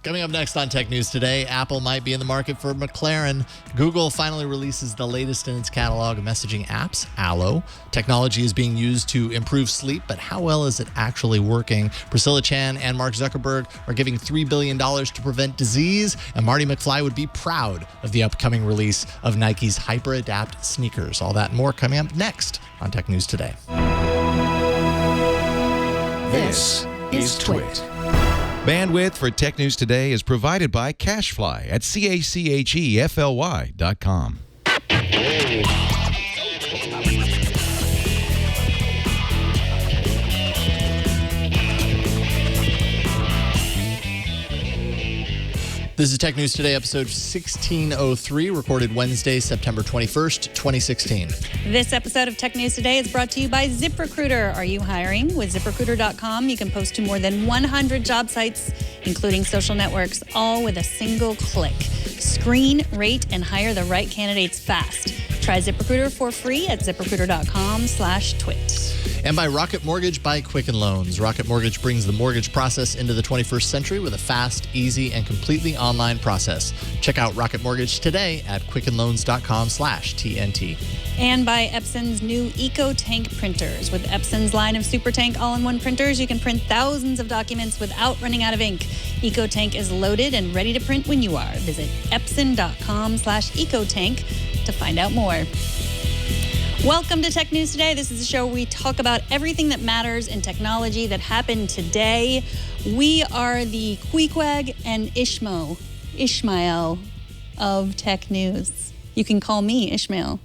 Coming up next on Tech News Today, Apple might be in the market for MacLaren. Google finally releases the latest in its catalog of messaging apps, Allo. Technology is being used to improve sleep, but how well is it actually working? Priscilla Chan and Mark Zuckerberg are giving $3 billion to prevent disease, and Marty McFly would be proud of the upcoming release of Nike's HyperAdapt sneakers. All that and more coming up next on Tech News Today. This is Twit. Bandwidth for Tech News Today is provided by CashFly at CACHEFLY.com. This is Tech News Today, episode 1603, recorded Wednesday, September 21st, 2016. This episode of Tech News Today is brought to you by ZipRecruiter. Are you hiring? With ZipRecruiter.com, you can post to more than 100 job sites, including social networks, all with a single click. Screen, rate, and hire the right candidates fast. Try ZipRecruiter for free at ZipRecruiter.com/twit. And by Rocket Mortgage by Quicken Loans. Rocket Mortgage brings the mortgage process into the 21st century with a fast, easy, and completely online process. Check out Rocket Mortgage today at QuickenLoans.com/TNT. And by Epson's new EcoTank printers. With Epson's line of SuperTank all-in-one printers, you can print thousands of documents without running out of ink. EcoTank is loaded and ready to print when you are. Visit Epson.com/EcoTank to find out more. Welcome to Tech News Today. This is a show where we talk about everything that matters in technology that happened today. We are the Queequeg and Ishmael of Tech News. You can call me Ishmael.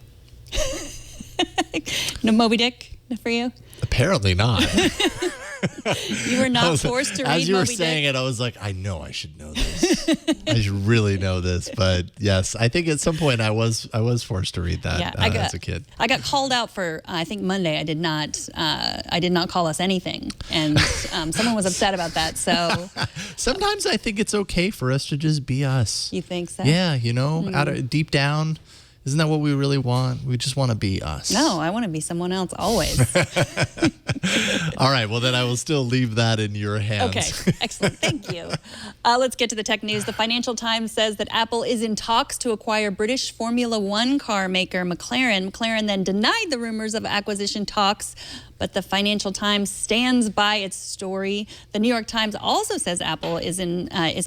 No Moby Dick for you? Apparently not. You were not forced to read Moby Dick. As you were saying it, I was like, I know I should know this. I should really know this. But yes, I think at some point I was forced to read that as a kid. I got called out for, I think Monday. I did not call us anything. And someone was upset about that. So sometimes I think it's okay for us to just be us. You think so? Yeah, deep down. Isn't that what we really want? We just want to be us. No, I want to be someone else always. All right. Well, then I will still leave that in your hands. Okay. Excellent. Thank you. Let's get to the tech news. The Financial Times says that Apple is in talks to acquire British Formula One car maker McLaren. McLaren then denied the rumors of acquisition talks, but the Financial Times stands by its story. The New York Times also says Apple is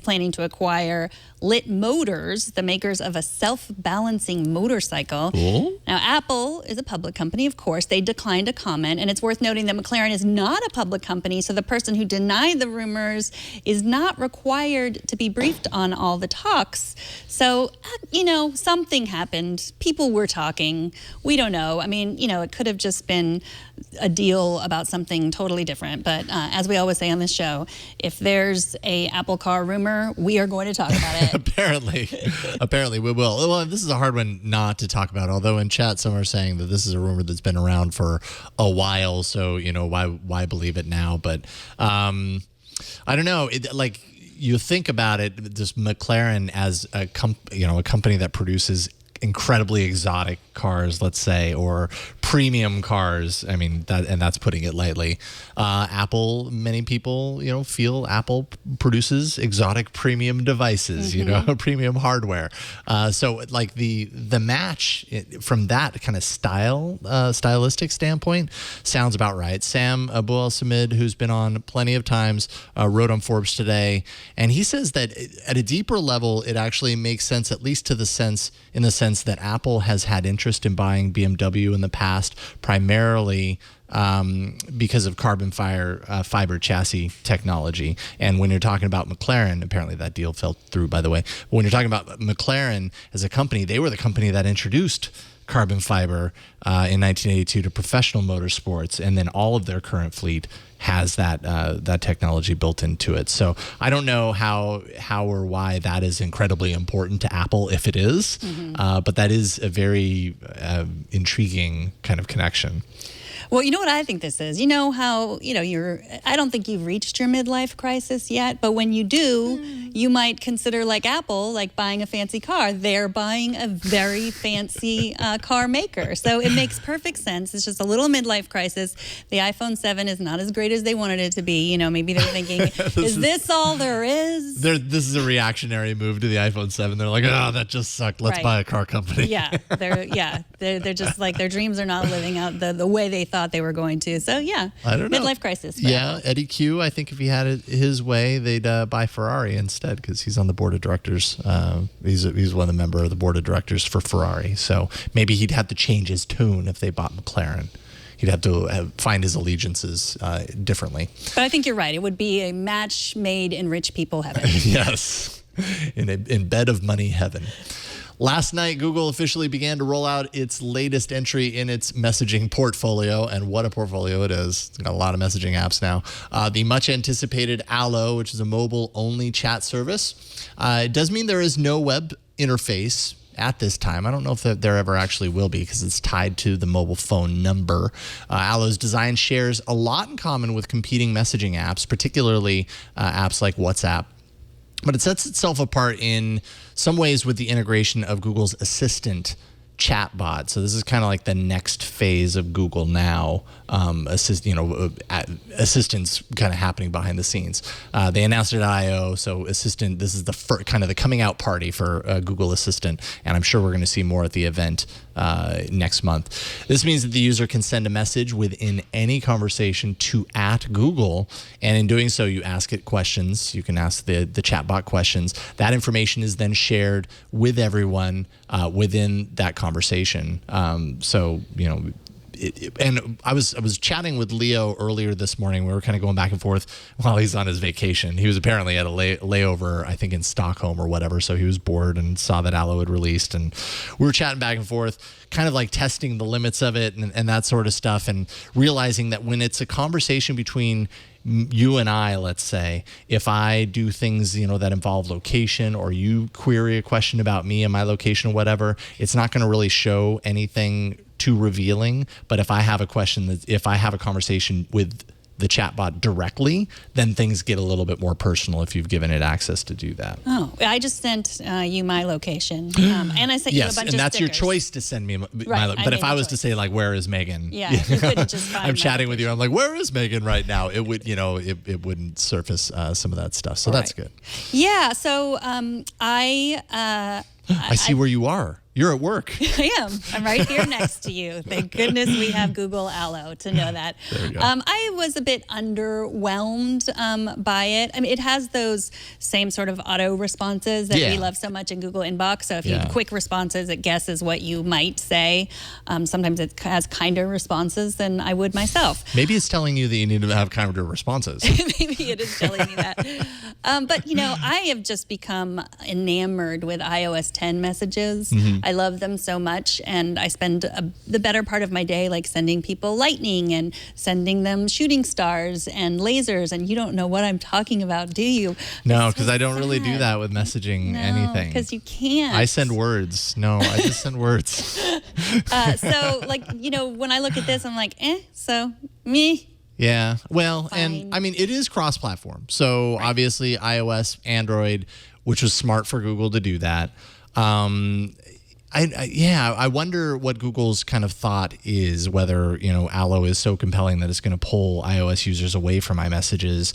planning to acquire Lit Motors, the makers of a self-balancing motorcycle. Cool. Now, Apple is a public company, of course. They declined to comment, and it's worth noting that McLaren is not a public company, so the person who denied the rumors is not required to be briefed on all the talks. So, something happened. People were talking. We don't know. I mean, it could have just been a deal about something totally different. But as we always say on this show, if there's a Apple car rumor, we are going to talk about it. Apparently we will. Well, this is a hard one not to talk about, although in chat some are saying that this is a rumor that's been around for a while, so why believe it now? But I don't know. You think about it, this McLaren as a company that produces incredibly exotic cars, let's say, or premium cars. I mean, that's putting it lightly. Apple, many people, feel Apple produces exotic premium devices, premium hardware. So like the match from that kind of stylistic standpoint sounds about right. Sam Abu Al-Samid, who's been on plenty of times, wrote on Forbes today, and he says that at a deeper level, it actually makes sense, at least in the sense that Apple has had interest in buying BMW in the past, primarily because of carbon fiber chassis technology. And when you're talking about McLaren, apparently that deal fell through, by the way. When you're talking about McLaren as a company, they were the company that introduced carbon fiber in 1982 to professional motorsports, and then all of their current fleet has that technology built into it. So I don't know how or why that is incredibly important to Apple, if it is, but that is a very intriguing kind of connection. Well, you know what I think this is? You know how, I don't think you've reached your midlife crisis yet, but when you do, you might consider like Apple, like buying a fancy car. They're buying a very fancy car maker. So it makes perfect sense. It's just a little midlife crisis. The iPhone 7 is not as great as they wanted it to be. Maybe they're thinking, is this all there is? This is a reactionary move to the iPhone 7. They're like, oh, that just sucked. Let's buy a car company. Yeah, they're just like their dreams are not living out the way they thought they were going to. So yeah, I don't know. Midlife crisis. Yeah, Eddie Q. I think if he had it his way, they'd buy Ferrari instead because he's on the board of directors. He's one of the member of the board of directors for Ferrari. So maybe he'd have to change his tune if they bought McLaren. He'd have to find his allegiances differently. But I think you're right. It would be a match made in rich people heaven. Yes, in bed of money heaven. Last night, Google officially began to roll out its latest entry in its messaging portfolio, and what a portfolio it is. It's got a lot of messaging apps now. The much-anticipated Allo, which is a mobile-only chat service. It does mean there is no web interface at this time. I don't know if there ever actually will be because it's tied to the mobile phone number. Allo's design shares a lot in common with competing messaging apps, particularly apps like WhatsApp. But it sets itself apart in some ways with the integration of Google's Assistant chatbot. So this is kind of like the next phase of Google Now, assistants kind of happening behind the scenes. They announced it at I/O, so Assistant. This is the kind of the coming out party for Google Assistant, and I'm sure we're going to see more at the event next month. This means that the user can send a message within any conversation to @Google, and in doing so, you ask it questions. You can ask the chatbot questions. That information is then shared with everyone within that conversation. And I was chatting with Leo earlier this morning. We were kind of going back and forth while he's on his vacation. He was apparently at a layover, I think in Stockholm or whatever. So he was bored and saw that Allo had released. And we were chatting back and forth, kind of like testing the limits of it and that sort of stuff. And realizing that when it's a conversation between you and I, let's say, if I do things, that involve location, or you query a question about me and my location or whatever, it's not going to really show anything too revealing. But if I have a conversation with the chatbot directly, then things get a little bit more personal if you've given it access to do that. Oh, I just sent you my location, and I sent you a bunch of stickers. Yes, and that's your choice to send me my location. But if I was to say, like, where is Megan? Yeah, you couldn't just find I'm chatting with you. I'm like, where is Megan right now? It would, it wouldn't surface some of that stuff. So that's good. Yeah. So I see where you are. You're at work. I am. I'm right here next to you. Thank goodness we have Google Allo to know that. There you go. I was a bit underwhelmed by it. I mean, it has those same sort of auto responses that we love so much in Google Inbox. So if you have quick responses, it guesses what you might say. Sometimes it has kinder responses than I would myself. Maybe it's telling you that you need to have kinder responses. Maybe it is telling me that. But, I have just become enamored with iOS 10 messages. Mm-hmm. I love them so much, and I spend the better part of my day like sending people lightning and sending them shooting stars and lasers, and you don't know what I'm talking about, do you? No, because I don't really do that with messaging anything. Because you can't. I send words. No, I just send words. So, when I look at this, I'm like, so me. Yeah, well, Fine. And I mean, it is cross-platform. So obviously iOS, Android, which was smart for Google to do that. I wonder what Google's kind of thought is, whether, Allo is so compelling that it's going to pull iOS users away from iMessages.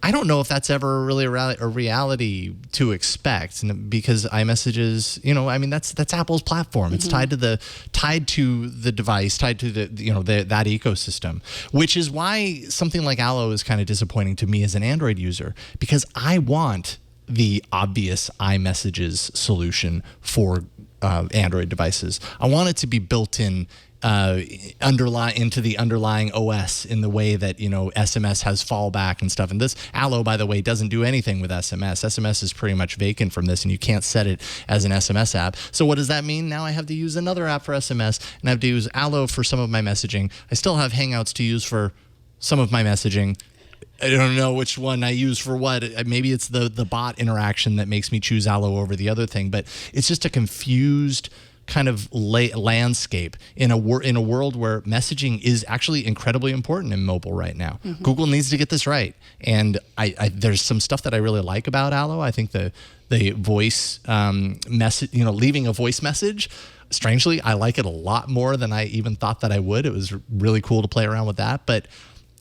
I don't know if that's ever really a reality to expect, because iMessages, that's Apple's platform. It's tied to the device, tied to that ecosystem, which is why something like Allo is kind of disappointing to me as an Android user, because I want the obvious iMessages solution for Android devices. I want it to be built in into the underlying OS in the way that SMS has fallback and stuff. And this Allo, by the way, doesn't do anything with SMS. SMS is pretty much vacant from this, and you can't set it as an SMS app. So what does that mean? Now I have to use another app for SMS, and I have to use Allo for some of my messaging. I still have Hangouts to use for some of my messaging. I don't know which one I use for what. Maybe it's the bot interaction that makes me choose Allo over the other thing, but it's just a confused kind of landscape in a world where messaging is actually incredibly important in mobile right now. Google needs to get this right. And I there's some stuff that I really like about Allo. I think the voice message, leaving a voice message, strangely, I like it a lot more than I even thought that I would. It was really cool to play around with that, but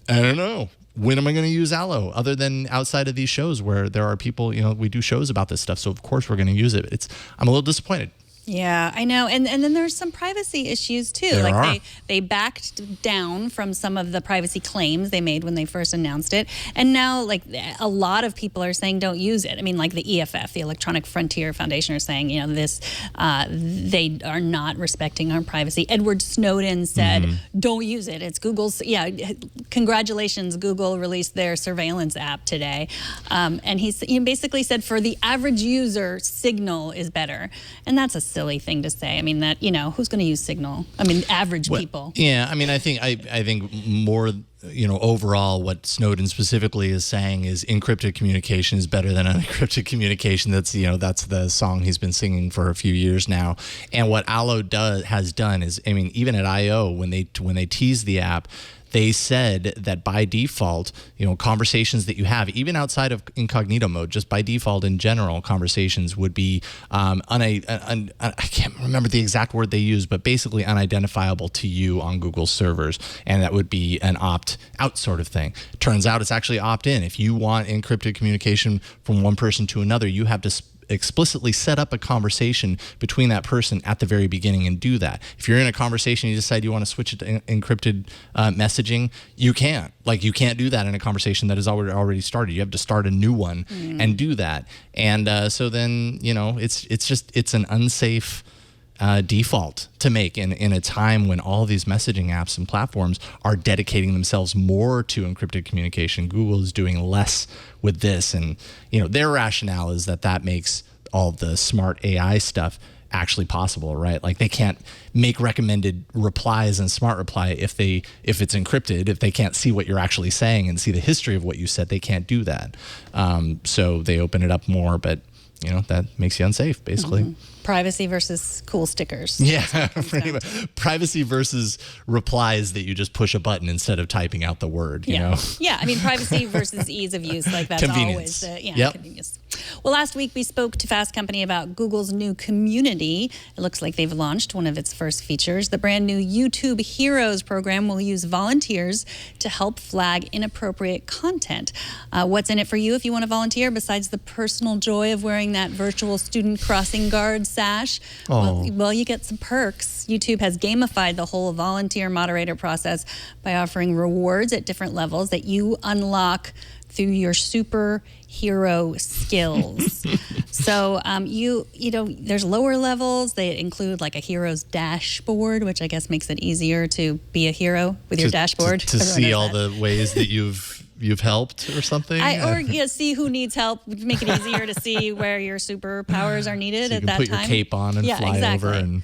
I don't know. When am I going to use Allo other than outside of these shows where there are people, we do shows about this stuff. So of course we're going to use it. I'm a little disappointed. Yeah, I know. And then there's some privacy issues too. There are. They backed down from some of the privacy claims they made when they first announced it. And now a lot of people are saying don't use it. I mean, like the EFF, the Electronic Frontier Foundation, are saying, they are not respecting our privacy. Edward Snowden said, don't use it. It's Google's, congratulations, Google released their surveillance app today. And he basically said for the average user, Signal is better. And that's a silly thing to say. I mean, that, who's going to use Signal? I mean, average people. Yeah, I mean, I think more, overall what Snowden specifically is saying is encrypted communication is better than unencrypted communication. That's the song he's been singing for a few years now. And what Allo has done is, I mean, even at I/O when they teased the app, they said that by default, conversations that you have, even outside of incognito mode, just by default in general, conversations would be, I can't remember the exact word they used, but basically unidentifiable to you on Google's servers. And that would be an opt-out sort of thing. Turns out it's actually opt-in. If you want encrypted communication from one person to another, you have to explicitly set up a conversation between that person at the very beginning and do that. If you're in a conversation, you decide you want to switch it to encrypted messaging, you can't. You can't do that in a conversation that is already started. You have to start a new one and do that. And so then, it's an unsafe default to make in a time when all these messaging apps and platforms are dedicating themselves more to encrypted communication. Google is doing less with this, and their rationale is that makes all the smart AI stuff actually possible, right? Like they can't make recommended replies in Smart Reply if it's encrypted. If they can't see what you're actually saying and see the history of what you said, they can't do that. So they open it up more, but that makes you unsafe, basically. Privacy versus cool stickers. Yeah, pretty much. Privacy versus replies that you just push a button instead of typing out the word, you know? Yeah, I mean, privacy versus ease of use, that's convenience. Always, convenience. Well, last week we spoke to Fast Company about Google's new community. It looks like they've launched one of its first features. The brand new YouTube Heroes program will use volunteers to help flag inappropriate content. What's in it for you if you want to volunteer, besides the personal joy of wearing that virtual student crossing guard sash? Well, you get some perks. YouTube has gamified the whole volunteer moderator process by offering rewards at different levels that you unlock through your superhero skills. So there's lower levels. They include like a hero's dashboard, which I guess makes it easier to be a hero with your dashboard. To see all the ways that you've helped or something. See who needs help. Make it easier to see where your superpowers are needed so at that time. You can put your cape on and fly over. And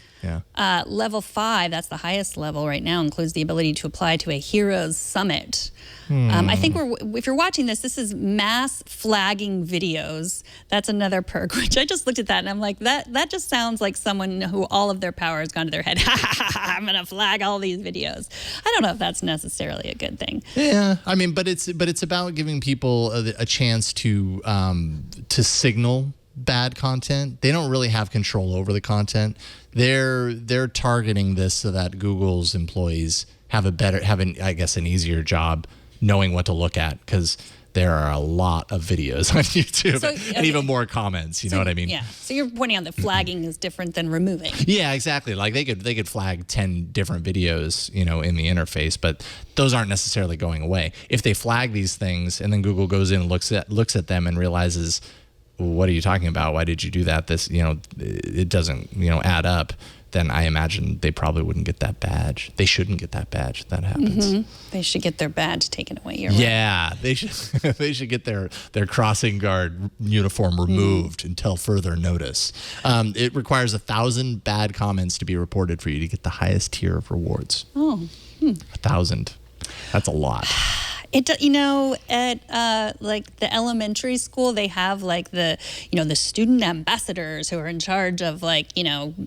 level 5, that's the highest level right now, includes the ability to apply to a Heroes Summit. I think if you're watching this is mass flagging videos. That's another perk, which I just looked at that and I'm like, that just sounds like someone who all of their power has gone to their head. I'm going to flag all these videos. I don't know if that's necessarily a good thing. Yeah, I mean, but it's about giving people a chance to signal bad content. They don't really have control over the content. They're targeting this so that Google's employees have an easier job knowing what to look at, because there are a lot of videos on YouTube and even more comments. You know what I mean? Yeah. So you're pointing out that flagging is different than removing. Yeah, exactly. Like they could flag 10 different videos, in the interface, but those aren't necessarily going away. If they flag these things and then Google goes in and looks at them and realizes, what are you talking about? Why did you do that? This, it doesn't, add up. Then I imagine they probably wouldn't get that badge. They shouldn't get that badge if that happens. They should get their badge taken away. Yeah, they should. They should get their crossing guard uniform removed until further notice. It requires 1,000 bad comments to be reported for you to get the highest tier of rewards. 1,000. That's a lot. At like the elementary school, they have like the student ambassadors who are in charge of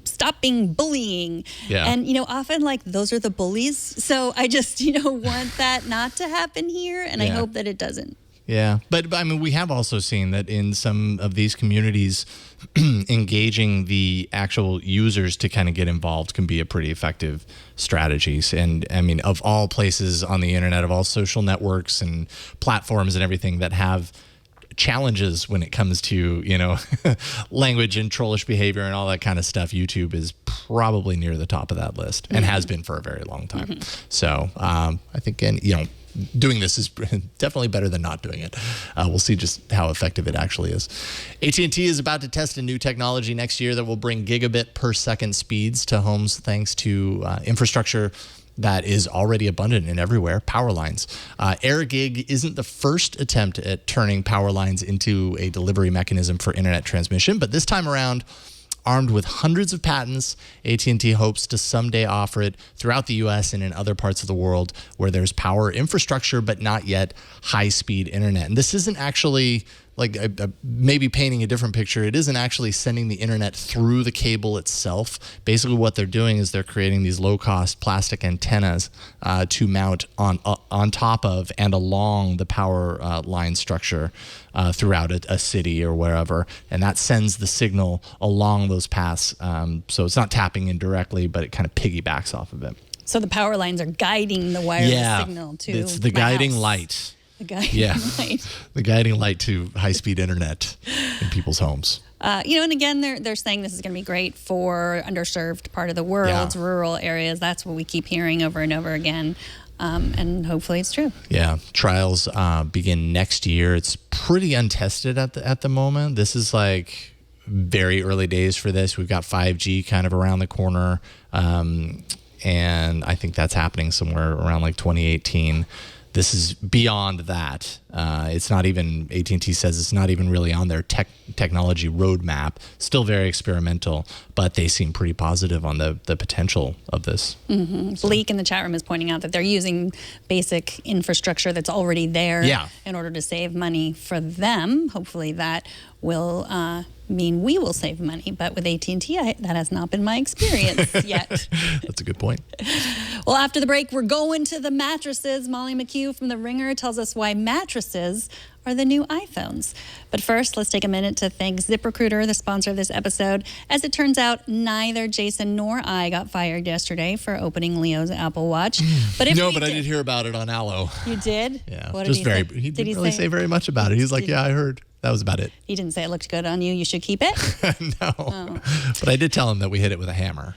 stopping bullying. Yeah. And, often like those are the bullies. So I just, want that not to happen here. And I hope that it doesn't. Yeah. But I mean, we have also seen that in some of these communities, engaging the actual users to kind of get involved can be a pretty effective strategy. And I mean, of all places on the internet, of all social networks and platforms and everything that have challenges when it comes to, language and trollish behavior and all that kind of stuff, YouTube is probably near the top of that list and has been for a very long time. So I think, doing this is definitely better than not doing it. We'll see just how effective it actually is. AT&T is about to test a new technology next year that will bring gigabit per second speeds to homes thanks to infrastructure that is already abundant and everywhere, power lines. AirGig isn't the first attempt at turning power lines into a delivery mechanism for internet transmission, but this time around, armed with hundreds of patents, AT&T hopes to someday offer it throughout the U.S. and in other parts of the world where there's power infrastructure, but not yet high-speed internet. And this isn't actually, maybe painting a different picture, it isn't actually sending the internet through the cable itself. Basically what they're doing is they're creating these low-cost plastic antennas to mount on top of and along the power line structure throughout a city or wherever, and that sends the signal along those paths. So it's not tapping in directly, but it kind of piggybacks off of it. So the power lines are guiding the wireless signal to it's the guiding house. Light. The guiding light. The guiding light to high-speed internet in people's homes. And again, they're saying this is going to be great for underserved part of the world, rural areas. That's what we keep hearing over and over again. And hopefully it's true. Yeah, trials begin next year. It's pretty untested at the moment. This is like very early days for this. We've got 5G kind of around the corner, and I think that's happening somewhere around like 2018. This is beyond that. It's not even, AT&T says it's not even really on their technology roadmap. Still very experimental, but they seem pretty positive on the potential of this. Bleak in the chat room is pointing out that they're using basic infrastructure that's already there in order to save money for them. Hopefully that will mean we will save money, but with AT&T, that has not been my experience yet. That's a good point. Well, after the break, we're going to the mattresses. Molly McHugh from The Ringer tells us why mattresses are the new iPhones. But first, let's take a minute to thank ZipRecruiter, the sponsor of this episode. As it turns out, neither Jason nor I got fired yesterday for opening Leo's Apple Watch. But I did hear about it on Allo. You did? Yeah. What did he say? He didn't really say very much about it. He was like, I heard. That was about it. He didn't say it looked good on you. You should keep it? No. Oh. But I did tell him that we hit it with a hammer.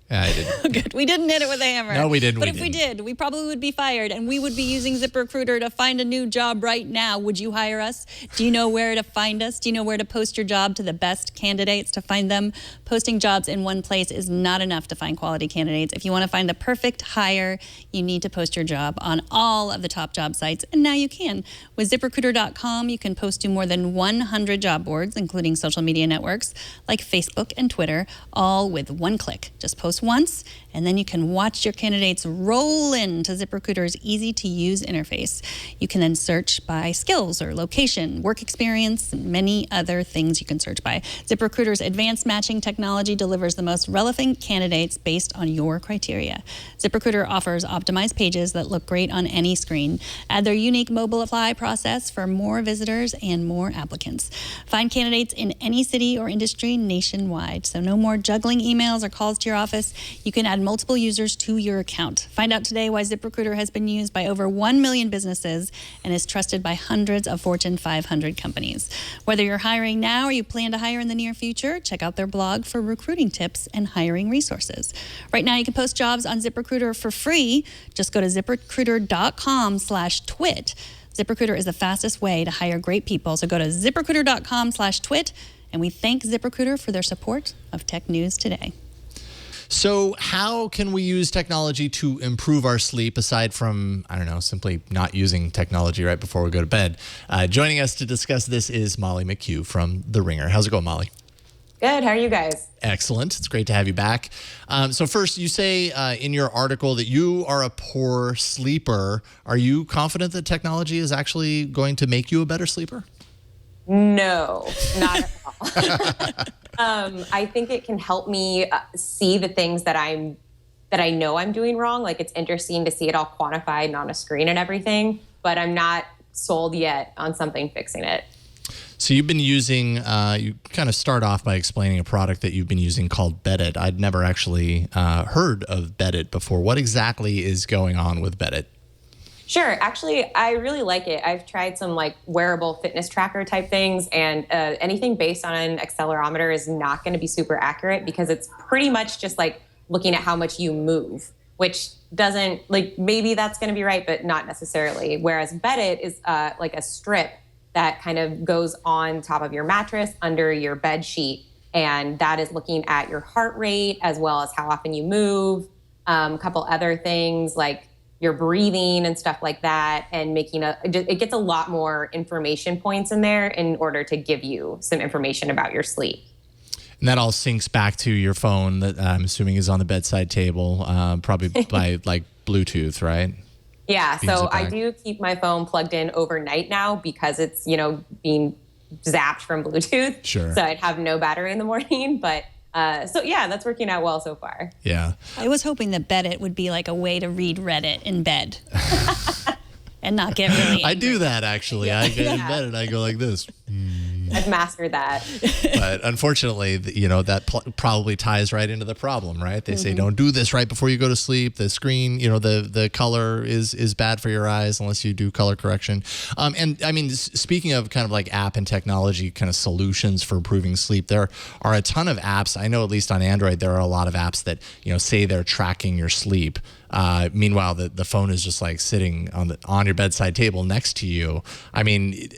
I didn't. Good. We didn't hit it with a hammer. No, we didn't. But if we did, we probably would be fired, and we would be using ZipRecruiter to find a new job right now. Would you hire us? Do you know where to find us? Do you know where to post your job to the best candidates to find them? Posting jobs in one place is not enough to find quality candidates. If you want to find the perfect hire, you need to post your job on all of the top job sites, and now you can. With ZipRecruiter.com, you can post to more than 100 job boards, including social media networks like Facebook and Twitter, all with one click. Just post once, and then you can watch your candidates roll into ZipRecruiter's easy-to-use interface. You can then search by skills or location, work experience, and many other things you can search by. ZipRecruiter's advanced matching technology delivers the most relevant candidates based on your criteria. ZipRecruiter offers optimized pages that look great on any screen. Add their unique mobile apply process for more visitors and more applicants. Find candidates in any city or industry nationwide, so no more juggling emails or calls to your office. You can add multiple users to your account. Find out today why ZipRecruiter has been used by over 1 million businesses and is trusted by hundreds of Fortune 500 companies. Whether you're hiring now or you plan to hire in the near future, check out their blog for recruiting tips and hiring resources. Right now, you can post jobs on ZipRecruiter for free. Just go to ZipRecruiter.com/twit. ZipRecruiter is the fastest way to hire great people. So go to ZipRecruiter.com/twit, and we thank ZipRecruiter for their support of Tech News Today. So how can we use technology to improve our sleep aside from, simply not using technology right before we go to bed? Joining us to discuss this is Molly McHugh from The Ringer. How's it going, Molly? Good. How are you guys? Excellent. It's great to have you back. So first, you say in your article that you are a poor sleeper. Are you confident that technology is actually going to make you a better sleeper? No, not at all. I think it can help me see the things that I know I'm doing wrong. Like, it's interesting to see it all quantified and on a screen and everything, but I'm not sold yet on something fixing it. So you've been using, you kind of start off by explaining a product that you've been using called Bedit. I'd never actually heard of Bedit before. What exactly is going on with Bedit? Sure. Actually, I really like it. I've tried some like wearable fitness tracker type things, and anything based on an accelerometer is not going to be super accurate because it's pretty much just like looking at how much you move, which doesn't, like, maybe that's going to be right, but not necessarily. Whereas Bedit is like a strip that kind of goes on top of your mattress under your bed sheet. And that is looking at your heart rate as well as how often you move, a couple other things like your breathing and stuff like that, and it gets a lot more information points in there in order to give you some information about your sleep. And that all syncs back to your phone that I'm assuming is on the bedside table, probably by like Bluetooth, right? Yeah, so I do keep my phone plugged in overnight now because it's, being zapped from Bluetooth. Sure. So I'd have no battery in the morning. But so yeah, that's working out well so far. Yeah. I was hoping that Bedit would be like a way to read Reddit in bed and not get really angry. I do that, actually. I get in bed and I go like this. I've mastered that. But unfortunately, that probably ties right into the problem, right? They say don't do this right before you go to sleep. The screen, the color is bad for your eyes unless you do color correction. And I mean, speaking of kind of like app and technology kind of solutions for improving sleep, there are a ton of apps. I know at least on Android, there are a lot of apps that, say they're tracking your sleep. Meanwhile, the phone is just like sitting on your bedside table next to you. I mean,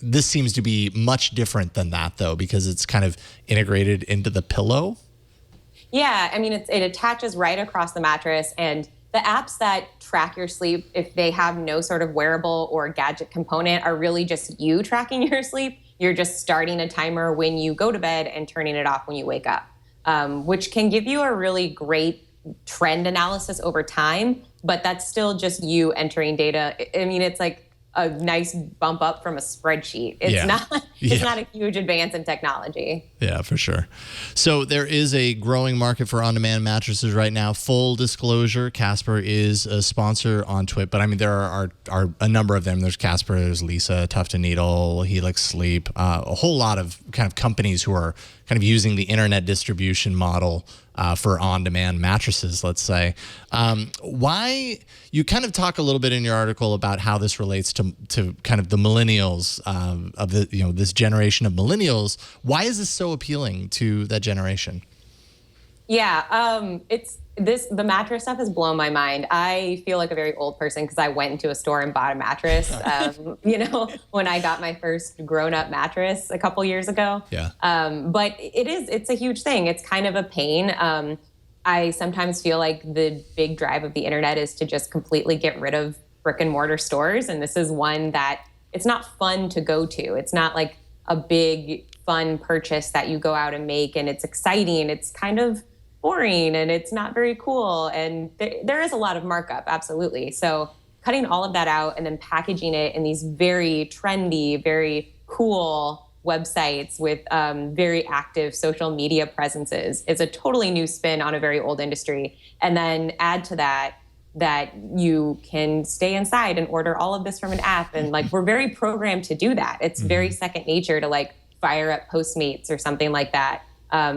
this seems to be much different than that, though, because it's kind of integrated into the pillow. Yeah, I mean, it attaches right across the mattress, and the apps that track your sleep, if they have no sort of wearable or gadget component, are really just you tracking your sleep. You're just starting a timer when you go to bed and turning it off when you wake up, which can give you a really great trend analysis over time, but that's still just you entering data. I mean, it's like a nice bump up from a spreadsheet. It's not a huge advance in technology. Yeah, for sure. So there is a growing market for on-demand mattresses right now. Full disclosure, Casper is a sponsor on Twit, but I mean, there are a number of them. There's Casper, there's Lisa, Tuft & Needle, Helix Sleep, a whole lot of kind of companies who are kind of using the internet distribution model for on-demand mattresses, let's say. Why, you kind of talk a little bit in your article about how this relates to kind of the millennials of the, this generation of millennials. Why is this so appealing to that generation? Yeah, the mattress stuff has blown my mind. I feel like a very old person because I went into a store and bought a mattress, when I got my first grown-up mattress a couple years ago. Yeah. But it's a huge thing. It's kind of a pain. I sometimes feel like the big drive of the internet is to just completely get rid of brick and mortar stores. And this is one that it's not fun to go to. It's not like a big fun purchase that you go out and make, and it's exciting. It's kind of boring and it's not very cool. And there is a lot of markup, absolutely. So cutting all of that out and then packaging it in these very trendy, very cool websites with very active social media presences is a totally new spin on a very old industry. And then add to that you can stay inside and order all of this from an app. And like, we're very programmed to do that. It's very second nature to like fire up Postmates or something like that.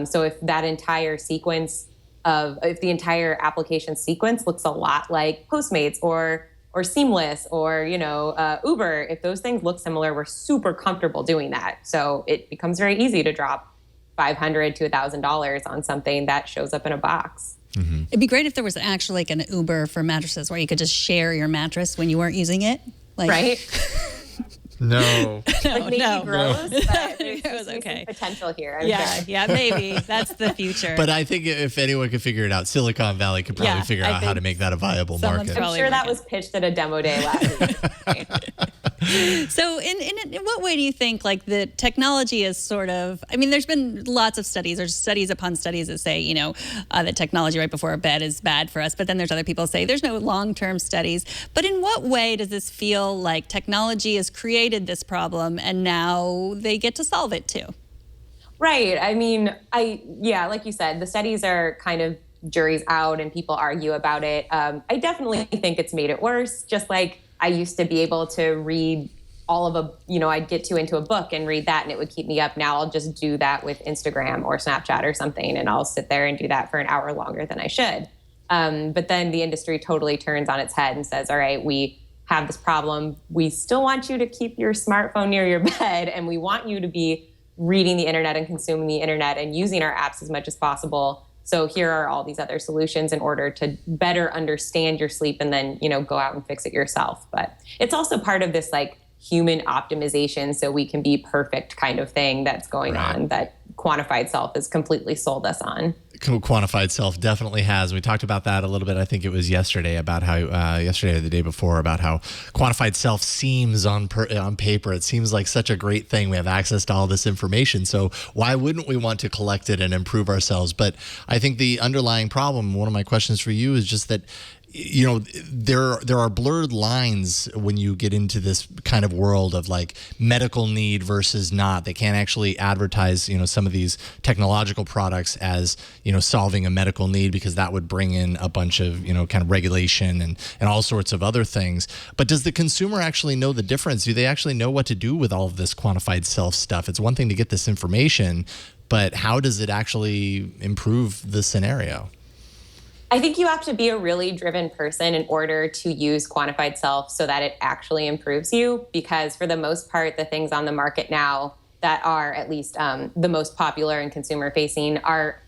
So if that entire if the entire application sequence looks a lot like Postmates or Seamless or, Uber, if those things look similar, we're super comfortable doing that. So it becomes very easy to drop $500 to $1,000 on something that shows up in a box. Mm-hmm. It'd be great if there was actually like an Uber for mattresses where you could just share your mattress when you weren't using it. Right? No. Like maybe gross, but there's some okay. potential here. Yeah, maybe. That's the future. But I think if anyone could figure it out, Silicon Valley could probably figure out how to make that a viable market. I'm sure that was pitched at a demo day last week. So in what way do you think like the technology is sort of, I mean, there's been lots of studies, there's studies upon studies that say, that technology right before bed is bad for us. But then there's other people say there's no long-term studies. But in what way does this feel like technology has created this problem and now they get to solve it too? Right. I mean, like you said, the studies are kind of jury's out and people argue about it. I definitely think it's made it worse. Just like I used to be able to read all of I'd get into a book and read that and it would keep me up. Now I'll just do that with Instagram or Snapchat or something, and I'll sit there and do that for an hour longer than I should. But then the industry totally turns on its head and says, all right, we have this problem. We still want you to keep your smartphone near your bed, and we want you to be reading the internet and consuming the internet and using our apps as much as possible. So here are all these other solutions in order to better understand your sleep and then, go out and fix it yourself. But it's also part of this like human optimization so we can be perfect kind of thing that's going on that quantified self has completely sold us on. Quantified self definitely has. We talked about that a little bit. I think it was yesterday about how yesterday or the day before about how quantified self seems on paper. It seems like such a great thing. We have access to all this information. So why wouldn't we want to collect it and improve ourselves? But I think the underlying problem, one of my questions for you is just that, there are blurred lines when you get into this kind of world of like medical need versus not. They can't actually advertise, some of these technological products as, solving a medical need because that would bring in a bunch of, kind of regulation and all sorts of other things. But does the consumer actually know the difference? Do they actually know what to do with all of this quantified self stuff? It's one thing to get this information, but how does it actually improve the scenario? I think you have to be a really driven person in order to use quantified self so that it actually improves you, because for the most part, the things on the market now that are at least the most popular and consumer facing are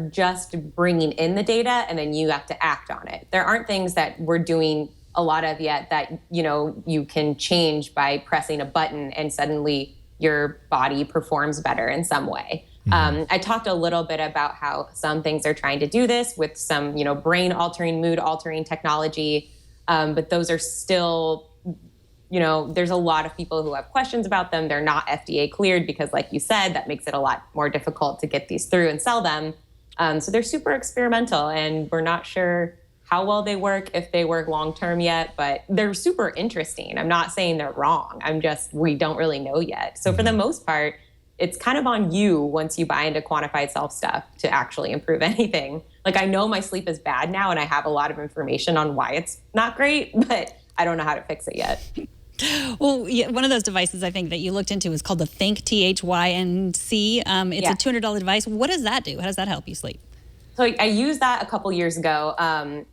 just bringing in the data and then you have to act on it. There aren't things that we're doing a lot of yet that, you can change by pressing a button and suddenly your body performs better in some way. I talked a little bit about how some things are trying to do this with some, brain altering, mood altering technology. But those are still, there's a lot of people who have questions about them. They're not FDA cleared because, like you said, that makes it a lot more difficult to get these through and sell them. So they're super experimental and we're not sure how well they work, if they work long term yet, but they're super interesting. I'm not saying they're wrong. We don't really know yet. So for the most part, it's kind of on you once you buy into quantified self stuff to actually improve anything. Like I know my sleep is bad now and I have a lot of information on why it's not great, but I don't know how to fix it yet. Well, yeah, one of those devices I think that you looked into is called the Think, THYNC. It's a $200 device. What does that do? How does that help you sleep? So I used that a couple years ago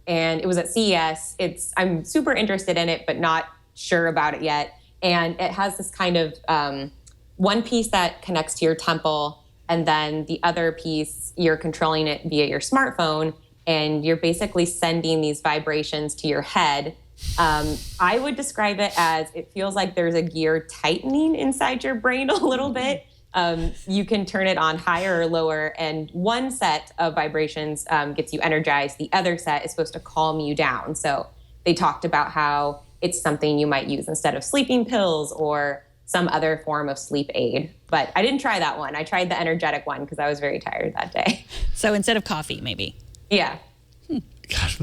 and it was at CES. I'm super interested in it, but not sure about it yet. And it has this kind of one piece that connects to your temple, and then the other piece, you're controlling it via your smartphone, and you're basically sending these vibrations to your head. I would describe it as it feels like there's a gear tightening inside your brain a little bit. You can turn it on higher or lower, and one set of vibrations gets you energized. The other set is supposed to calm you down. So they talked about how it's something you might use instead of sleeping pills or some other form of sleep aid. But I didn't try that one. I tried the energetic one because I was very tired that day. So instead of coffee, maybe? Yeah. Gosh,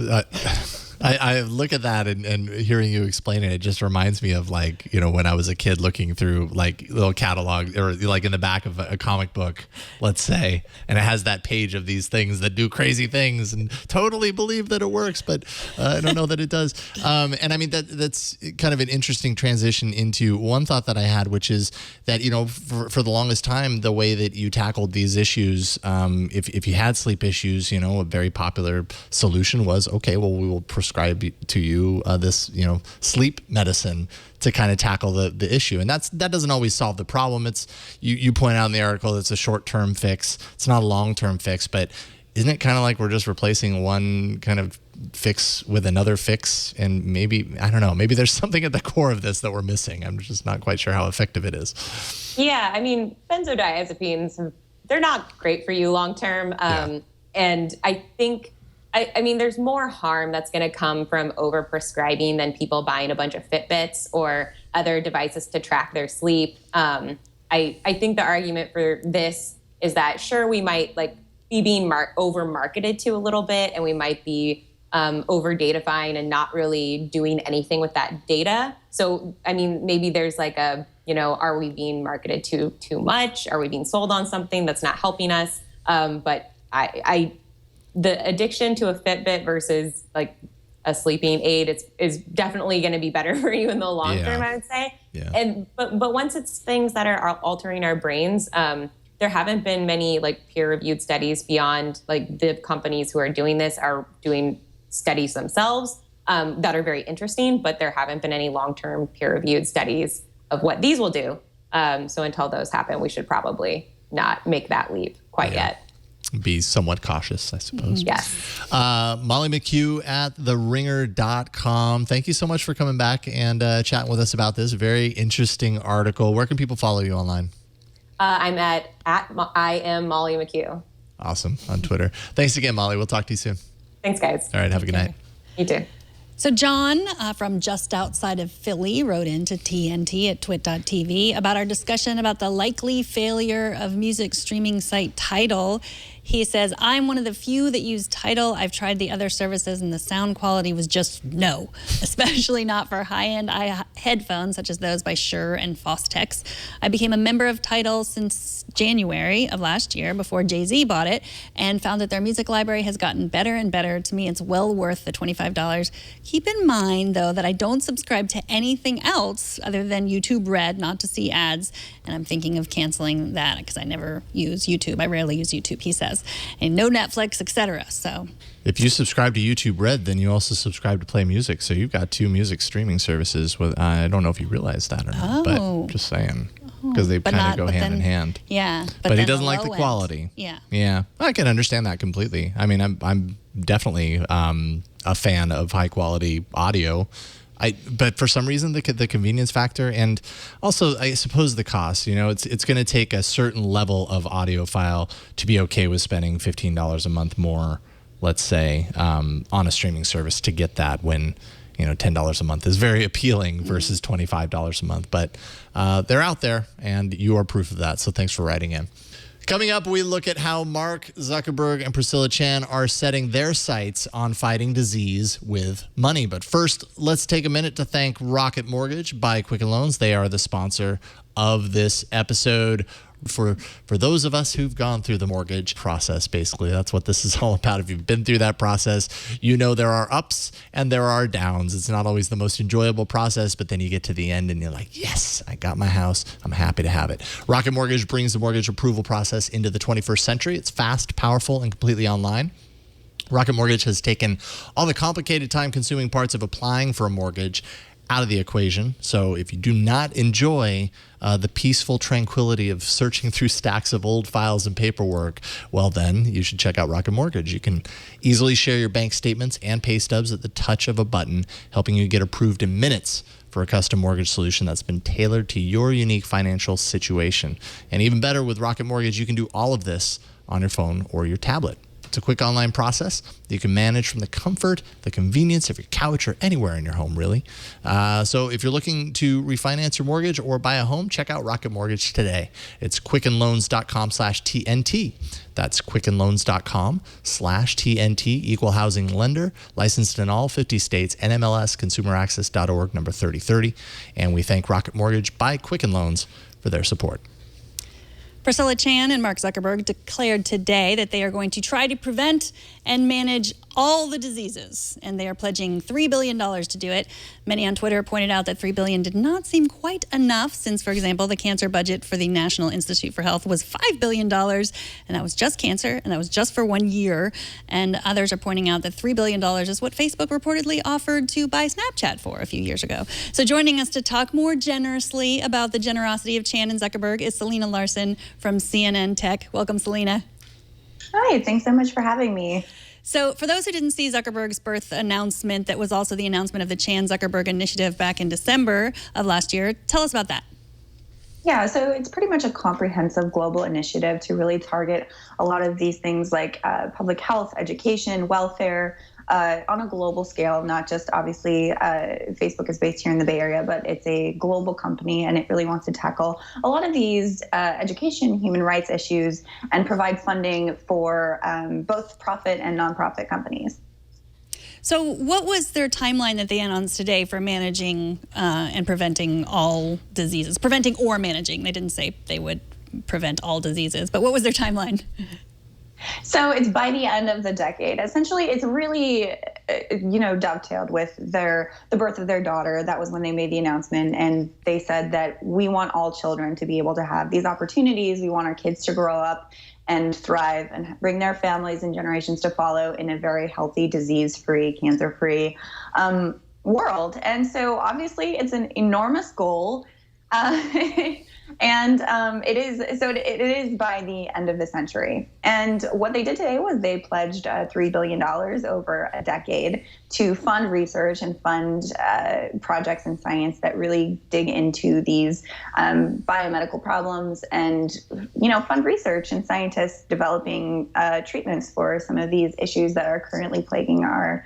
I look at that and hearing you explain it, it just reminds me of like, when I was a kid looking through like little catalog or like in the back of a comic book, let's say, and it has that page of these things that do crazy things and totally believe that it works, but I don't know that it does. And I mean, that's kind of an interesting transition into one thought that I had, which is that, for the longest time, the way that you tackled these issues, if you had sleep issues, a very popular solution was, okay, well, we will prescribe to you this sleep medicine to kind of tackle the issue, and that doesn't always solve the problem. It's you point out in the article it's a short-term fix, it's not a long-term fix, but isn't it kind of like we're just replacing one kind of fix with another fix? And maybe, I don't know, maybe there's something at the core of this that we're missing. I'm just not quite sure how effective it is. Yeah, I mean, benzodiazepines, they're not great for you long-term. And I I mean, there's more harm that's going to come from overprescribing than people buying a bunch of Fitbits or other devices to track their sleep. I think the argument for this is that, sure, we might be being over-marketed to a little bit, and we might be over-datafying and not really doing anything with that data. So, I mean, maybe there's are we being marketed too much? Are we being sold on something that's not helping us? But the addiction to a Fitbit versus a sleeping aid is definitely going to be better for you in the long term, I would say. Yeah. But once it's things that are altering our brains, there haven't been many peer-reviewed studies beyond the companies who are doing this are doing studies themselves that are very interesting, but there haven't been any long-term peer-reviewed studies of what these will do. So until those happen, we should probably not make that leap quite yet. Be somewhat cautious, I suppose. Yes. Molly McHugh at theringer.com. Thank you so much for coming back and chatting with us about this very interesting article. Where can people follow you online? I'm at I am Molly McHugh. Awesome. On Twitter. Thanks again, Molly. We'll talk to you soon. Thanks, guys. All right. Have a good night. You too. So John from just outside of Philly wrote into TNT at twit.tv about our discussion about the likely failure of music streaming site Tidal. He says, I'm one of the few that use Tidal. I've tried the other services and the sound quality was just no, especially not for high-end headphones such as those by Shure and Fostex. I became a member of Tidal since January of last year before Jay-Z bought it and found that their music library has gotten better and better. To me, it's well worth the $25. Keep in mind, though, that I don't subscribe to anything else other than YouTube Red, not to see ads, and I'm thinking of canceling that because I never use YouTube. I rarely use YouTube, he says. And no Netflix, etc. So if you subscribe to YouTube Red, then you also subscribe to Play Music. So you've got 2 music streaming services. With I don't know if you realize that or not, but just saying. Because they kind of go hand in hand. Yeah. But he doesn't like the quality. Yeah. Yeah. I can understand that completely. I mean, I'm definitely a fan of high quality audio. But for some reason, the convenience factor and also, I suppose, the cost, it's going to take a certain level of audio file to be okay with spending $15 a month more, let's say, on a streaming service to get that when, $10 a month is very appealing versus $25 a month. But they're out there and you are proof of that. So thanks for writing in. Coming up, we look at how Mark Zuckerberg and Priscilla Chan are setting their sights on fighting disease with money. But first, let's take a minute to thank Rocket Mortgage by Quicken Loans. They are the sponsor of this episode. For those of us who've gone through the mortgage process, basically, that's what this is all about. If you've been through that process, there are ups and there are downs. It's not always the most enjoyable process, but then you get to the end and you're like, yes, I got my house. I'm happy to have it. Rocket Mortgage brings the mortgage approval process into the 21st century. It's fast, powerful, and completely online. Rocket Mortgage has taken all the complicated, time-consuming parts of applying for a mortgage out of the equation. So if you do not enjoy the peaceful tranquility of searching through stacks of old files and paperwork, well then you should check out Rocket Mortgage. You can easily share your bank statements and pay stubs at the touch of a button, helping you get approved in minutes for a custom mortgage solution that's been tailored to your unique financial situation. And even better, with Rocket Mortgage, you can do all of this on your phone or your tablet. It's a quick online process that you can manage from the comfort, the convenience of your couch or anywhere in your home, really. So if you're looking to refinance your mortgage or buy a home, check out Rocket Mortgage today. It's quickenloans.com/TNT. That's quickenloans.com/TNT. Equal housing lender, licensed in all 50 states, NMLS, consumeraccess.org, number 3030. And we thank Rocket Mortgage by Quicken Loans for their support. Priscilla Chan and Mark Zuckerberg declared today that they are going to try to prevent and manage all the diseases, and they are pledging $3 billion to do it. Many on Twitter pointed out that $3 billion did not seem quite enough since, for example, the cancer budget for the National Institute for Health was $5 billion, and that was just cancer, and that was just for 1 year. And others are pointing out that $3 billion is what Facebook reportedly offered to buy Snapchat for a few years ago. So joining us to talk more generously about the generosity of Chan and Zuckerberg is Selena Larson from CNN Tech. Welcome, Selena. Hi, thanks so much for having me. So for those who didn't see Zuckerberg's birth announcement, that was also the announcement of the Chan-Zuckerberg initiative back in December of last year. Tell us about that. Yeah, so it's pretty much a comprehensive global initiative to really target a lot of these things like public health, education, welfare, on a global scale, not just obviously Facebook is based here in the Bay Area, but it's a global company and it really wants to tackle a lot of these education, human rights issues and provide funding for both profit and nonprofit companies. So what was their timeline that they announced today for managing and preventing all diseases? Preventing or managing. They didn't say they would prevent all diseases, but what was their timeline? So it's by the end of the decade. Essentially, it's really, dovetailed with the birth of their daughter. That was when they made the announcement. And they said that we want all children to be able to have these opportunities. We want our kids to grow up and thrive and bring their families and generations to follow in a very healthy, disease-free, cancer-free world. And so obviously it's an enormous goal. And it is by the end of the century. And what they did today was they pledged $3 billion over a decade to fund research and fund projects in science that really dig into these biomedical problems and, fund research and scientists developing treatments for some of these issues that are currently plaguing our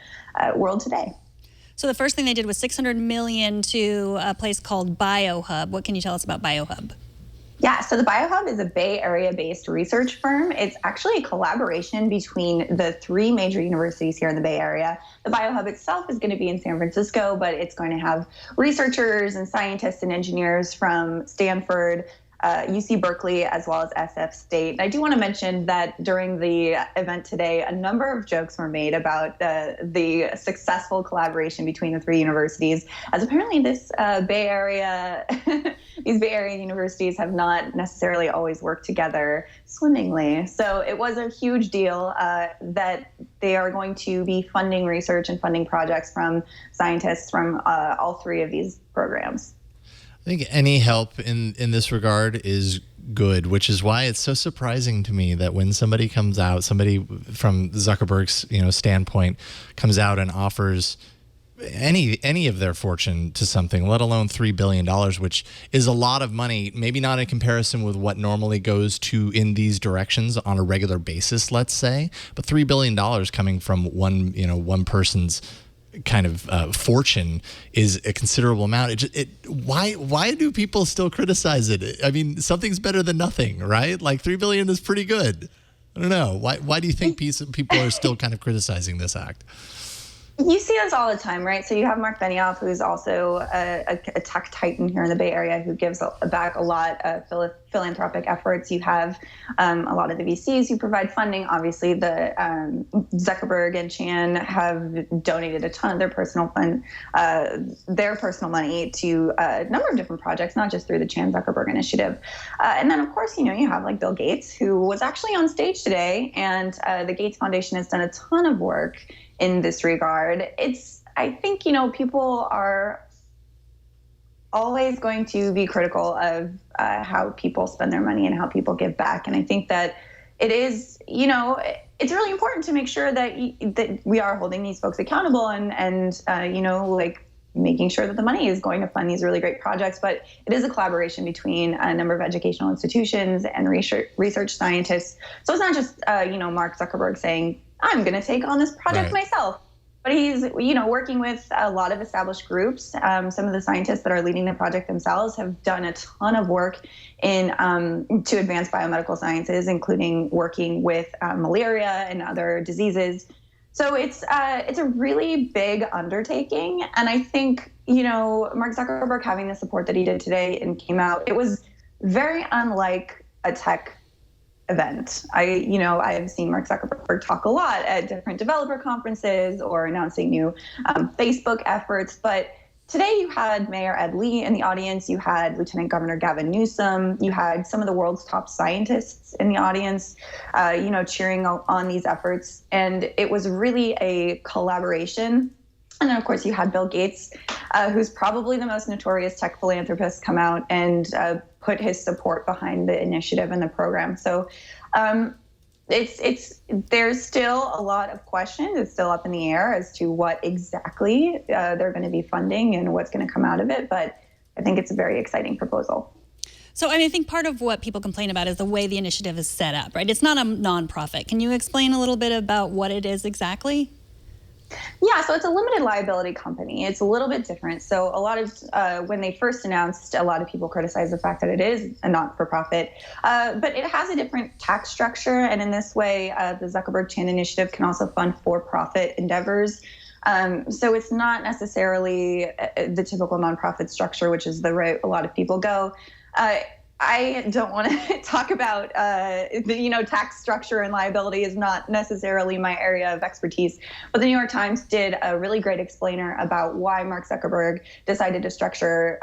world today. So the first thing they did was $600 million to a place called BioHub. What can you tell us about BioHub? Yeah, so the BioHub is a Bay Area-based research firm. It's actually a collaboration between the three major universities here in the Bay Area. The BioHub itself is going to be in San Francisco, but it's going to have researchers and scientists and engineers from Stanford, UC Berkeley, as well as SF State. And I do want to mention that during the event today, a number of jokes were made about the successful collaboration between the three universities, as apparently this Bay Area, these Bay Area universities have not necessarily always worked together swimmingly. So it was a huge deal that they are going to be funding research and funding projects from scientists from all three of these programs. I think any help in this regard is good, which is why it's so surprising to me that when somebody comes out, somebody from Zuckerberg's standpoint comes out and offers any of their fortune to something, let alone $3 billion, which is a lot of money, maybe not in comparison with what normally goes to in these directions on a regular basis, let's say, but $3 billion coming from one person's kind of fortune is a considerable amount. Why do people still criticize it? I mean, something's better than nothing, right? Like $3 billion is pretty good. I don't know. Why do you think people are still kind of criticizing this act? You see this all the time, right? So you have Mark Benioff, who's also a tech titan here in the Bay Area, who gives back a lot of philanthropic efforts. You have a lot of the VCs who provide funding. Obviously, the Zuckerberg and Chan have donated a ton of their personal money to a number of different projects, not just through the Chan Zuckerberg initiative. And then, of course, you have like Bill Gates, who was actually on stage today, and the Gates Foundation has done a ton of work in this regard. I think, people are always going to be critical of how people spend their money and how people give back. And I think that it is, it's really important to make sure that we are holding these folks accountable and making sure that the money is going to fund these really great projects. But it is a collaboration between a number of educational institutions and research scientists. So it's not just, Mark Zuckerberg saying, I'm going to take on this project myself. But he's, working with a lot of established groups. Some of the scientists that are leading the project themselves have done a ton of work to advance biomedical sciences, including working with malaria and other diseases. So it's a really big undertaking. And I think, Mark Zuckerberg having the support that he did today and came out, it was very unlike a tech event. I've seen Mark Zuckerberg talk a lot at different developer conferences or announcing new Facebook efforts. But today you had Mayor Ed Lee in the audience. You had Lieutenant Governor Gavin Newsom. You had some of the world's top scientists in the audience, cheering on these efforts. And it was really a collaboration. And then, of course, you had Bill Gates, who's probably the most notorious tech philanthropist, come out and put his support behind the initiative and the program. So there's still a lot of questions. It's still up in the air as to what exactly they're going to be funding and what's going to come out of it. But I think it's a very exciting proposal. So I think part of what people complain about is the way the initiative is set up, right? It's not a nonprofit. Can you explain a little bit about what it is exactly? Yeah, so it's a limited liability company. It's a little bit different. So a lot of, when they first announced, a lot of people criticized the fact that it is a not-for-profit, but it has a different tax structure. And in this way, the Zuckerberg Chan Initiative can also fund for-profit endeavors. So it's not necessarily the typical nonprofit structure, which is the route a lot of people go. I don't want to talk about, tax structure and liability is not necessarily my area of expertise. But the New York Times did a really great explainer about why Mark Zuckerberg decided to structure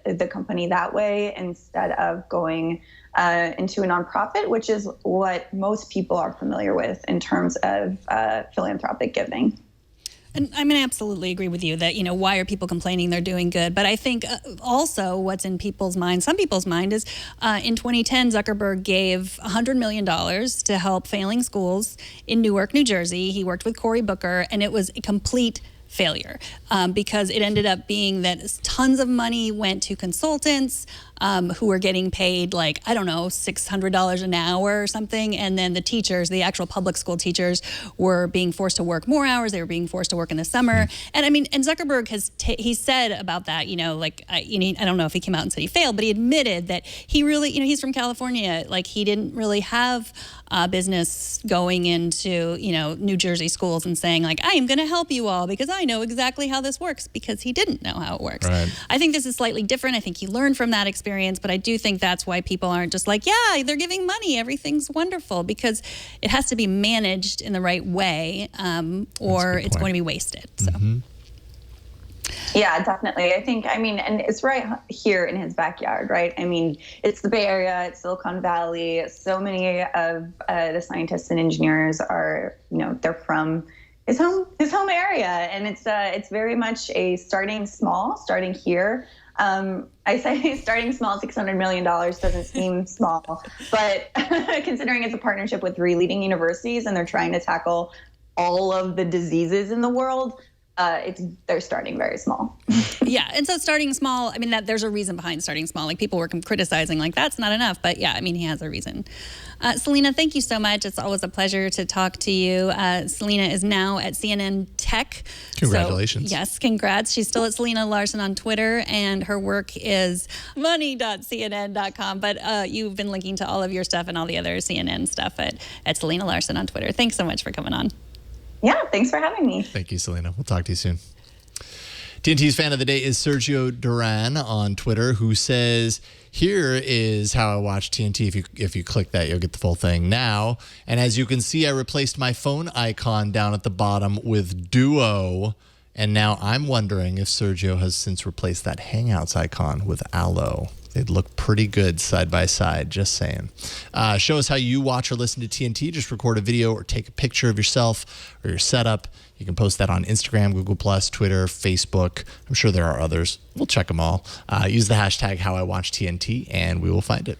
the company that way instead of going into a nonprofit, which is what most people are familiar with in terms of philanthropic giving. And I absolutely agree with you that, why are people complaining they're doing good? But I think also what's in people's mind, some people's mind is in 2010, Zuckerberg gave $100 million to help failing schools in Newark, New Jersey. He worked with Cory Booker, and it was a complete failure because it ended up being that tons of money went to consultants who were getting paid $600 an hour or something. And then the teachers, the actual public school teachers, were being forced to work more hours. They were being forced to work in the summer. And and Zuckerberg he said about that, I don't know if he came out and said he failed, but he admitted that he really, he's from California. He didn't really have business going into, New Jersey schools and saying I am going to help you all because I know exactly how this works, because he didn't know how it works. Right. I think this is slightly different. I think he learned from that experience, but I do think that's why people aren't just they're giving money, everything's wonderful, because it has to be managed in the right way or it's going to be wasted. So. Mm-hmm. Yeah, definitely. I think, and it's right here in his backyard, right? It's the Bay Area, it's Silicon Valley. So many of the scientists and engineers are, they're from his home area. And it's very much a starting here. I say starting small, $600 million doesn't seem small, but considering it's a partnership with 3 leading universities and they're trying to tackle all of the diseases in the world, they're starting very small. Yeah, and so starting small, that there's a reason behind starting small. People were criticizing, that's not enough, but yeah, he has a reason. Selena, thank you so much. It's always a pleasure to talk to you. Selena is now at CNN Tech. Congratulations. So, yes, congrats. She's still at Selena Larson on Twitter, and her work is money.cnn.com. But you've been linking to all of your stuff and all the other CNN stuff at Selena Larson on Twitter. Thanks so much for coming on. Yeah, thanks for having me. Thank you, Selena. We'll talk to you soon. TNT's fan of the day is Sergio Duran on Twitter, who says, here is how I watch TNT. If you click that, you'll get the full thing now. And as you can see, I replaced my phone icon down at the bottom with Duo. And now I'm wondering if Sergio has since replaced that Hangouts icon with Allo. They'd look pretty good side by side, just saying. Show us how you watch or listen to TNT. Just record a video or take a picture of yourself or your setup. You can post that on Instagram, Google+, Twitter, Facebook. I'm sure there are others. We'll check them all. Use the hashtag HowIWatchTNT, and we will find it.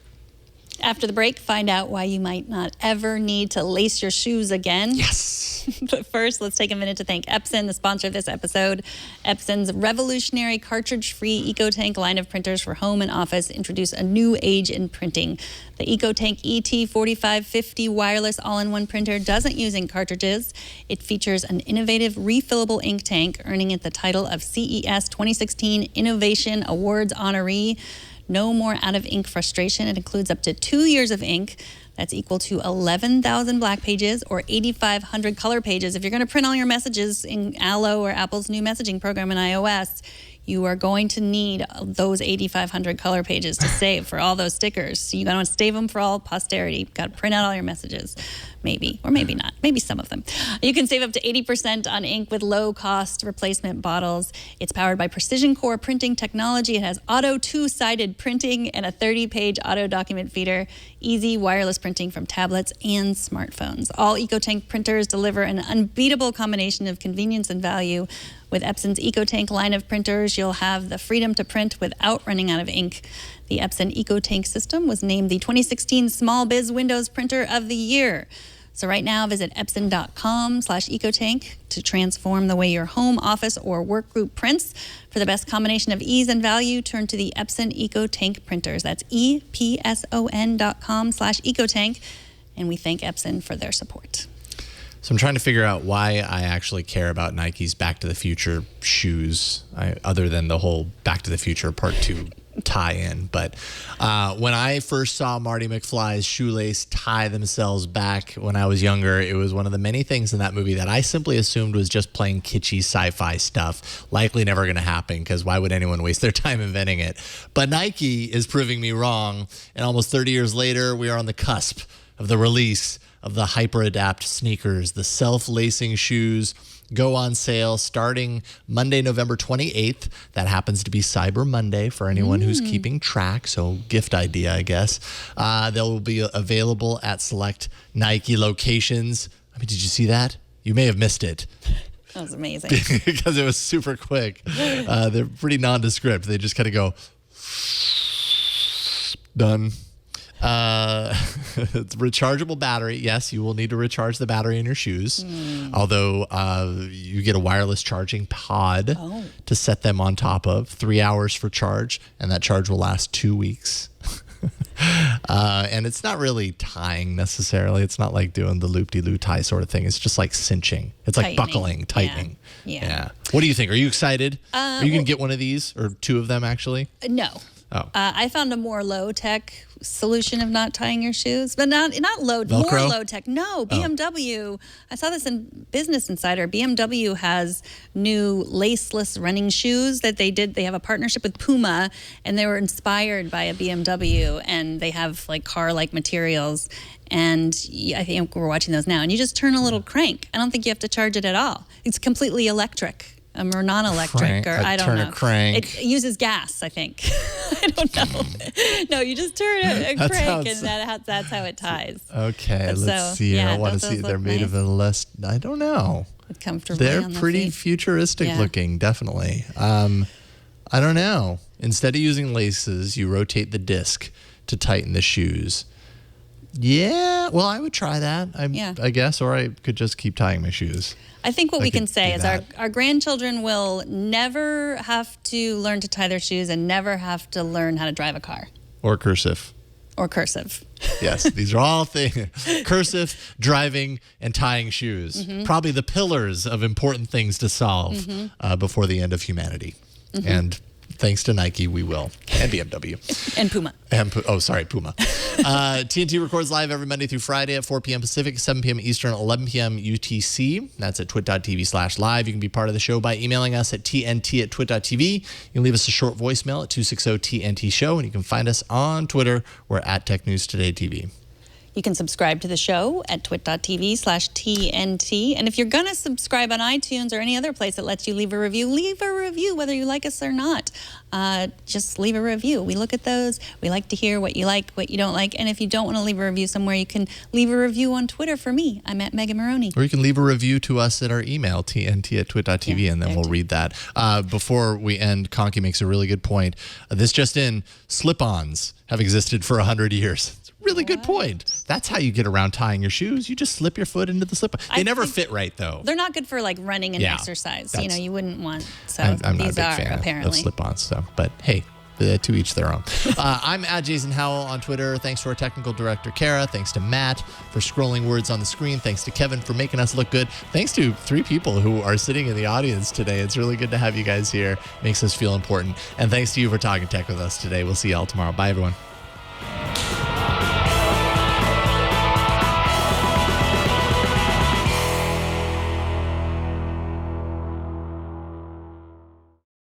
After the break, find out why you might not ever need to lace your shoes again. Yes. But first, let's take a minute to thank Epson, the sponsor of this episode. Epson's revolutionary cartridge-free EcoTank line of printers for home and office introduce a new age in printing. The EcoTank ET4550 wireless all-in-one printer doesn't use ink cartridges. It features an innovative refillable ink tank, earning it the title of CES 2016 Innovation Awards honoree. No more out-of-ink frustration. It includes up to 2 years of ink. That's equal to 11,000 black pages or 8,500 color pages. If you're going to print all your messages in Allo or Apple's new messaging program in iOS, you are going to need those 8,500 color pages to save for all those stickers. So you got to save them for all posterity. You've got to print out all your messages. Maybe, or maybe not. Maybe some of them. You can save up to 80% on ink with low-cost replacement bottles. It's powered by Precision Core printing technology. It has auto two-sided printing and a 30-page auto document feeder. Easy wireless printing from tablets and smartphones. All EcoTank printers deliver an unbeatable combination of convenience and value. With Epson's EcoTank line of printers, you'll have the freedom to print without running out of ink. The Epson EcoTank system was named the 2016 Small Biz Windows Printer of the Year. So right now, visit Epson.com/ecotank to transform the way your home, office, or work group prints. For the best combination of ease and value, turn to the Epson EcoTank printers. That's EPSON.com/ecotank. And we thank Epson for their support. So I'm trying to figure out why I actually care about Nike's Back to the Future shoes, other than the whole Back to the Future Part 2 tie-in. But when I first saw Marty McFly's shoelace tie themselves back when I was younger, it was one of the many things in that movie that I simply assumed was just plain kitschy sci-fi stuff. Likely never going to happen, because why would anyone waste their time inventing it? But Nike is proving me wrong, and almost 30 years later, we are on the cusp of the release of the HyperAdapt sneakers. The self-lacing shoes go on sale starting Monday, November 28th. That happens to be Cyber Monday for anyone who's keeping track. So gift idea, I guess. They'll be available at select Nike locations. I mean, did you see that? You may have missed it. That was amazing. Because it was super quick. They're pretty nondescript. They just kind of go, done. It's rechargeable battery. Yes, you will need to recharge the battery in your shoes. Although you get a wireless charging pod to set them on top of. 3 hours for charge, and that charge will last 2 weeks. And it's not really tying necessarily. It's not like doing the loop-de-loo tie sort of thing. It's just like cinching. It's like buckling, tightening. Yeah. What do you think? Are you excited? Are you going to get one of these, or two of them actually? No. Oh. I found a more low-tech solution of not tying your shoes, but not low, Velcro? more low-tech. No, BMW. I saw this in Business Insider. BMW has new laceless running shoes that they did. They have a partnership with Puma, and they were inspired by a BMW, and they have like car-like materials. And I think we're watching those now. And you just turn a little crank. I don't think you have to charge it at all. It's completely electric. Or non-electric, I don't know. Turn a crank. It uses gas, I think. I don't know. No, you just turn a crank, and that's how it ties. Okay, But let's see. yeah, I want to those see. They're look made nice. of a less. I don't know. Comfortably They're on the pretty feet. futuristic Yeah. looking, definitely. I don't know. Instead of using laces, you rotate the disc to tighten the shoes. Yeah, well, I would try that. I guess, or I could just keep tying my shoes. I think what we can say is that. our grandchildren will never have to learn to tie their shoes and never have to learn how to drive a car. Or cursive. Or cursive. Yes, these are all things. Cursive, driving, and tying shoes. Probably the pillars of important things to solve before the end of humanity. And thanks to Nike, we will. And BMW. And Puma. Puma. TNT records live every Monday through Friday at 4 p.m. Pacific, 7 p.m. Eastern, 11 p.m. UTC. That's at twit.tv/live. You can be part of the show by emailing us at tnt@twit.tv. You can leave us a short voicemail at 260-TNT-SHOW, and you can find us on Twitter. We're at Tech News Today TV. You can subscribe to the show at twit.tv/TNT. And if you're going to subscribe on iTunes or any other place that lets you leave a review whether you like us or not. Just leave a review. We look at those. We like to hear what you like, what you don't like. And if you don't want to leave a review somewhere, you can leave a review on Twitter for me. I'm at Megan Morrone. Or you can leave a review to us at our email, tnt@twit.tv, and then we'll read that. Before we end, Conky makes a really good point. This just in, slip-ons have existed for 100 years. Really good point. That's how you get around tying your shoes. You just slip your foot into the slip. They never fit right, though. They're not good for like running and exercise. You wouldn't want. So I'm not these a big are fan apparently of slip-ons. So, but hey, to each their own. I'm at Jason Howell on Twitter. Thanks to our technical director, Kara. Thanks to Matt for scrolling words on the screen. Thanks to Kevin for making us look good. Thanks to 3 people who are sitting in the audience today. It's really good to have you guys here. Makes us feel important. And thanks to you for talking tech with us today. We'll see y'all tomorrow. Bye, everyone.